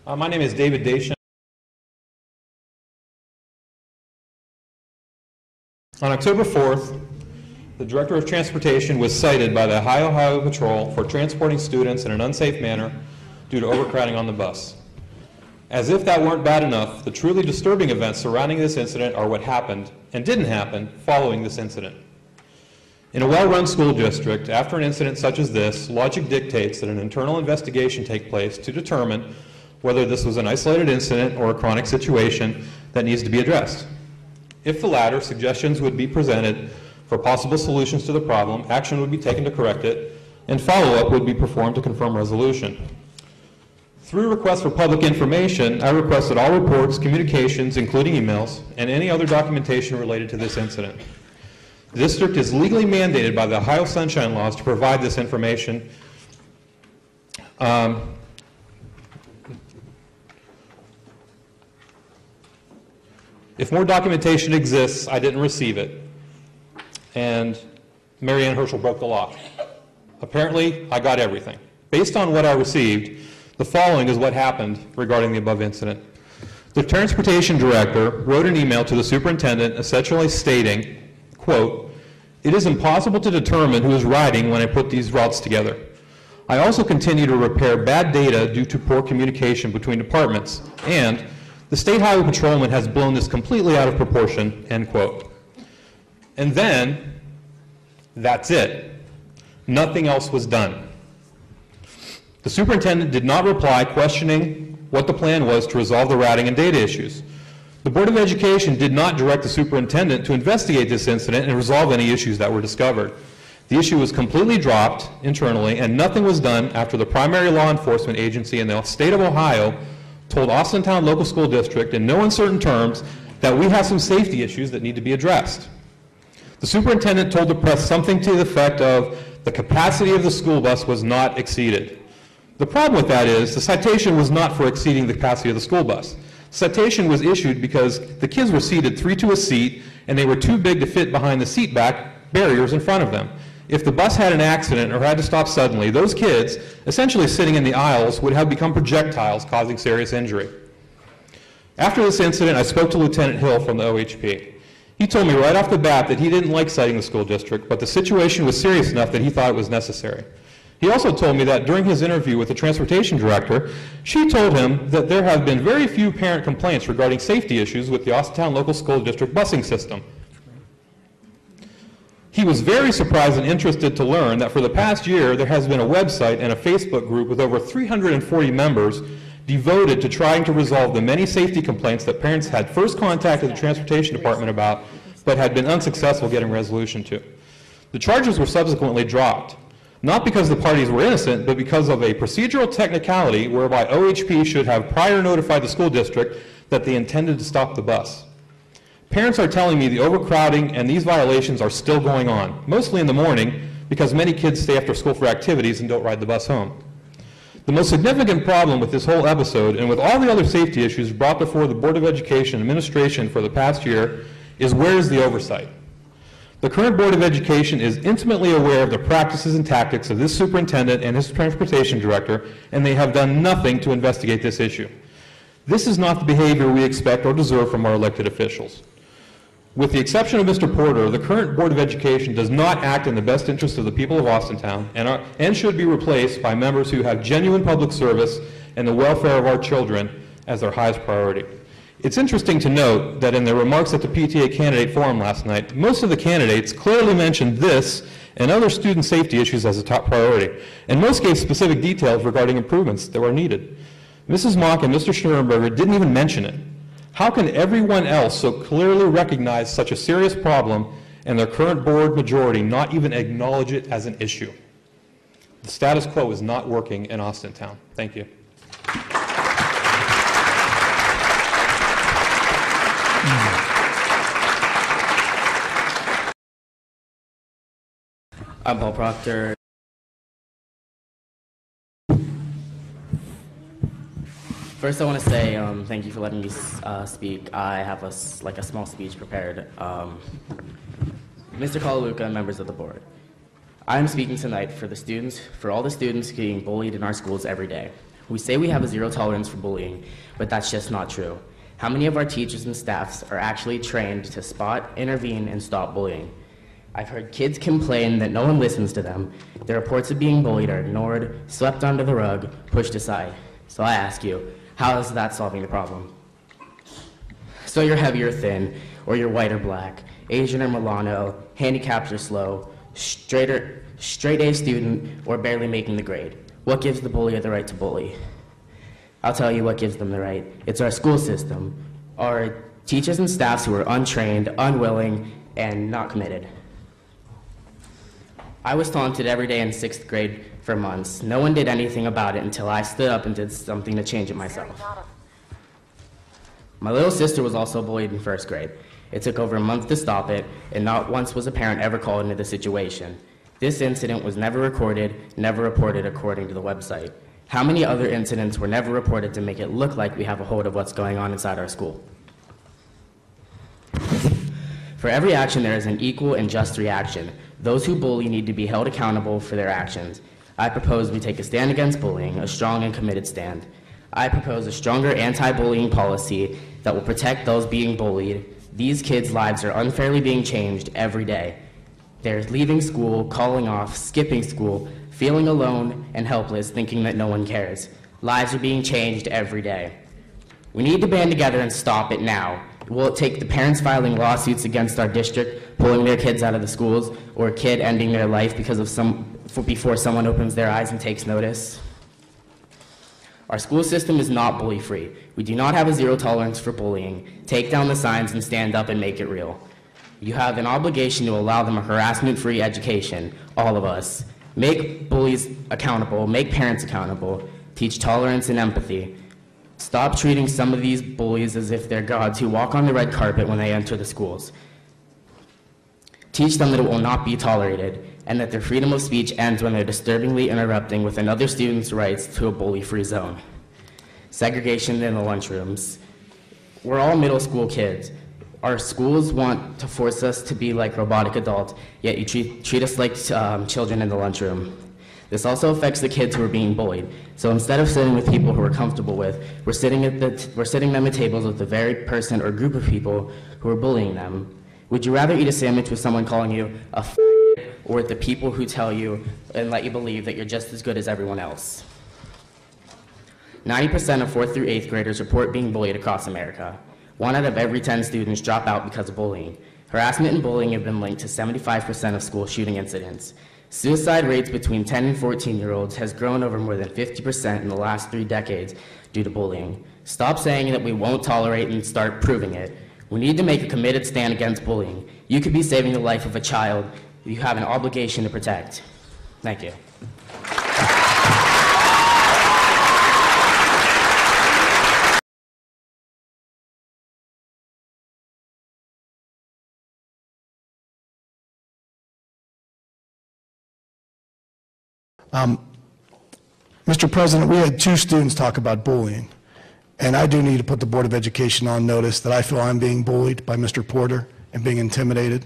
My name is David Dacian. On October 4th, the Director of Transportation was cited by the Ohio Highway Patrol for transporting students in an unsafe manner due to overcrowding on the bus. As if that weren't bad enough, the truly disturbing events surrounding this incident are what happened and didn't happen following this incident. In a well-run school district, after an incident such as this, logic dictates that an internal investigation take place to determine whether this was an isolated incident or a chronic situation that needs to be addressed. If the latter, suggestions would be presented for possible solutions to the problem, action would be taken to correct it, and follow-up would be performed to confirm resolution. Through requests for public information, I requested all reports, communications, including emails, and any other documentation related to this incident. The district is legally mandated by the Ohio Sunshine Laws to provide this information. If more documentation exists, I didn't receive it. And Mary Ann Herschel broke the law. Apparently, I got everything. Based on what I received, the following is what happened regarding the above incident. The transportation director wrote an email to the superintendent essentially stating, quote, "It is impossible to determine who is riding when I put these routes together. I also continue to repair bad data due to poor communication between departments, and the state highway patrolman has blown this completely out of proportion," end quote. And then, that's it. Nothing else was done. The superintendent did not reply questioning what the plan was to resolve the routing and data issues. The Board of Education did not direct the superintendent to investigate this incident and resolve any issues that were discovered. The issue was completely dropped internally, and nothing was done after the primary law enforcement agency in the state of Ohio told Austintown Local School District in no uncertain terms that we have some safety issues that need to be addressed. The superintendent told the press something to the effect of the capacity of the school bus was not exceeded. The problem with that is the citation was not for exceeding the capacity of the school bus. The citation was issued because the kids were seated 3 to a seat and they were too big to fit behind the seat back barriers in front of them. If the bus had an accident or had to stop suddenly, those kids, essentially sitting in the aisles, would have become projectiles causing serious injury. After this incident, I spoke to Lieutenant Hill from the OHP. He told me right off the bat that he didn't like citing the school district, but the situation was serious enough that he thought it was necessary. He also told me that during his interview with the transportation director, she told him that there have been very few parent complaints regarding safety issues with the Austintown Local School District busing system. He was very surprised and interested to learn that for the past year, there has been a website and a Facebook group with over 340 members devoted to trying to resolve the many safety complaints that parents had first contacted the transportation department about, but had been unsuccessful getting resolution to. The charges were subsequently dropped, not because the parties were innocent, but because of a procedural technicality whereby OHP should have prior notified the school district that they intended to stop the bus. Parents are telling me the overcrowding and these violations are still going on, mostly in the morning, because many kids stay after school for activities and don't ride the bus home. The most significant problem with this whole episode, and with all the other safety issues brought before the Board of Education administration for the past year, is where is the oversight? The current Board of Education is intimately aware of the practices and tactics of this superintendent and his transportation director, and they have done nothing to investigate this issue. This is not the behavior we expect or deserve from our elected officials. With the exception of Mr. Porter, the current Board of Education does not act in the best interest of the people of Austintown and should be replaced by members who have genuine public service and the welfare of our children as their highest priority. It's interesting to note that in their remarks at the PTA candidate forum last night, most of the candidates clearly mentioned this and other student safety issues as a top priority, and most gave specific details regarding improvements that were needed. Mrs. Mock and Mr. Schnurrenberger didn't even mention it. How can everyone else so clearly recognize such a serious problem and their current board majority not even acknowledge it as an issue? The status quo is not working in Austintown. Thank you. I'm Paul Proctor. First, I want to say thank you for letting me speak. I have a small speech prepared. Mr. Kalaluka and members of the board, I am speaking tonight for the students, for all the students being bullied in our schools every day. We say we have a zero tolerance for bullying, but that's just not true. How many of our teachers and staffs are actually trained to spot, intervene, and stop bullying? I've heard kids complain that no one listens to them. Their reports of being bullied are ignored, swept under the rug, pushed aside. So I ask you, how is that solving the problem? So you're heavy or thin, or you're white or black, Asian or Milano, handicapped or slow, straight A student, or barely making the grade. What gives the bullier the right to bully? I'll tell you what gives them the right. It's our school system, our teachers and staffs who are untrained, unwilling, and not committed. I was taunted every day in 6th grade for months. No one did anything about it until I stood up and did something to change it myself. My little sister was also bullied in 1st grade. It took over a month to stop it, and not once was a parent ever called into the situation. This incident was never recorded, never reported according to the website. How many other incidents were never reported to make it look like we have a hold of what's going on inside our school? For every action, there is an equal and just reaction. Those who bully need to be held accountable for their actions. I propose we take a stand against bullying, a strong and committed stand. I propose a stronger anti-bullying policy that will protect those being bullied. These kids' lives are unfairly being changed every day. They're leaving school, calling off, skipping school, feeling alone and helpless, thinking that no one cares. Lives are being changed every day. We need to band together and stop it now. Will it take the parents filing lawsuits against our district, pulling their kids out of the schools, or a kid ending their life because of before someone opens their eyes and takes notice? Our school system is not bully-free. We do not have a zero tolerance for bullying. Take down the signs and stand up and make it real. You have an obligation to allow them a harassment-free education, all of us. Make bullies accountable, make parents accountable, teach tolerance and empathy. Stop treating some of these bullies as if they're gods who walk on the red carpet when they enter the schools. Teach them that it will not be tolerated, and that their freedom of speech ends when they're disturbingly interrupting with another student's rights to a bully-free zone. Segregation in the lunchrooms. We're all middle school kids. Our schools want to force us to be like robotic adults, yet you treat us like children in the lunchroom. This also affects the kids who are being bullied. So instead of sitting with people who we're comfortable with, we're sitting them at tables with the very person or group of people who are bullying them. Would you rather eat a sandwich with someone calling you a faggot, or with the people who tell you and let you believe that you're just as good as everyone else? 90% of 4th through 8th graders report being bullied across America. 1 out of every 10 students drop out because of bullying. Harassment and bullying have been linked to 75% of school shooting incidents. Suicide rates between 10 and 14-year-olds has grown over more than 50% in the last 3 decades due to bullying. Stop saying that we won't tolerate and start proving it. We need to make a committed stand against bullying. You could be saving the life of a child you have an obligation to protect. Thank you. Mr. President, we had 2 students talk about bullying, and I do need to put the Board of Education on notice that I feel I'm being bullied by Mr. Porter and being intimidated.